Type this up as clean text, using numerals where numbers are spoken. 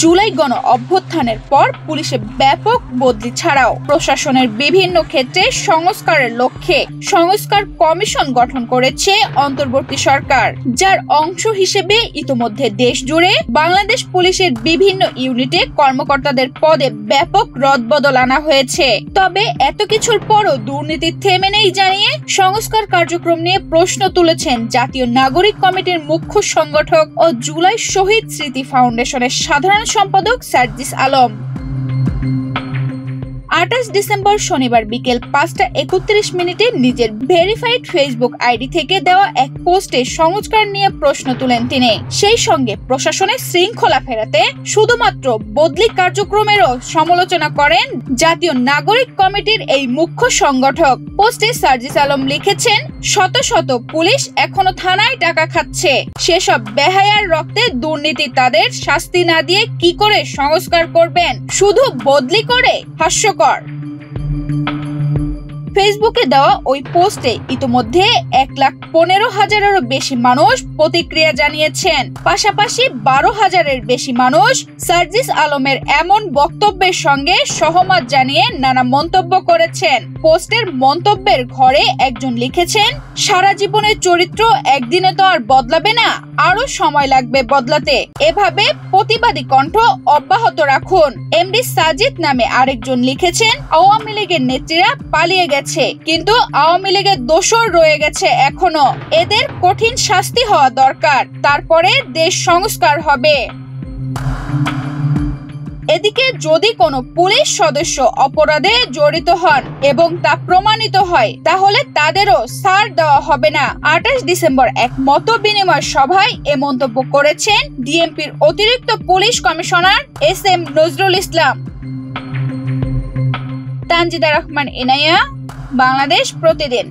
জুলাই গণ অভ্যুত্থানের পর পুলিশে ব্যাপক বদলি ছাড়াও প্রশাসনের বিভিন্ন ক্ষেত্রে সংস্কারের লক্ষ্যে সংস্কার কমিশন গঠন করেছে অন্তর্বর্তী সরকার, যার অংশ হিসেবে ইতোমধ্যে দেশ জুড়ে বাংলাদেশ পুলিশের বিভিন্ন ইউনিটে কর্মকর্তাদের পদে ব্যাপক রদবদল আনা হয়েছে। তবে এত কিছুর পরও দুর্নীতি থেমে নেই জানিয়ে সংস্কার কার্যক্রম নিয়ে প্রশ্ন তুলেছেন জাতীয় নাগরিক কমিটির মুখ্য সংগঠক ও জুলাই শহীদ স্মৃতি ফাউন্ডেশনের সাধারণ সম্পাদক সার্জিস আলম। 28 ডিসেম্বর শনিবার বিকেল 5টা 31 নিজের ভেরিফাইড ফেসবুক আইডি থেকে দেওয়া এক পোস্টে সংস্কার নিয়ে প্রশ্ন তুলেন তিনি। সেই সঙ্গে প্রশাসনের শৃঙ্খলা ফেরাতে শুধুমাত্র বদলি কার্যক্রমেরও সমালোচনা করেন জাতীয় নাগরিক কমিটির এই মুখ্য সংগঠক। পোস্টে সার্জিস আলম লিখেছেন, শত শত পুলিশ এখনো থানায় টাকা খাচ্ছে, সেসব বেহায়ার রক্তে দুর্নীতি তাদের শাস্তি না দিয়ে কি করে সংস্কার করবেন, শুধু বদলি করে? হাস্যকর। ফেসবুকে দেওয়া ওই পোস্টে ইতোমধ্যে 1,15,000-এরও বেশি মানুষ প্রতিক্রিয়া জানিয়েছেন। পাশাপাশি 12,000-এর বেশি মানুষ সার্জিস আলমের এমন বক্তব্যের সঙ্গে সহমত জানিয়ে নানা মন্তব্য করেছেন। পোস্টের মন্তব্যের ঘরে একজন লিখেছেন, সারা জীবনের চরিত্র একদিনে তো আর বদলাবে না, আরো সময় লাগবে বদলাতে। এভাবে প্রতিবাদী কণ্ঠ অব্যাহত রাখুন। এমডি সাজিদ নামে আরেকজন লিখেছেন, আওয়ামী লীগের নেত্রীরা পালিয়ে গেছে, কিন্তু আওয়ামী লীগের দোসর রয়ে গেছে এখনো, এদের কঠিন শাস্তি হওয়া দরকার, তারপরে দেশ সংস্কার হবে। এদিকে যদি কোনো পুলিশ সদস্য অপরাধে জড়িত হন এবং তা প্রমাণিত হয়, তাহলে তাদেরও ছাড় দেওয়া হবে না। 28 ডিসেম্বর এক মত বিনিময় সভায় এ মন্তব্য করেছেন ডিএমপির অতিরিক্ত police commissioner SM Nazrul Islam. তানজিদা Rahman Inaya, Bangladesh প্রতিদিন।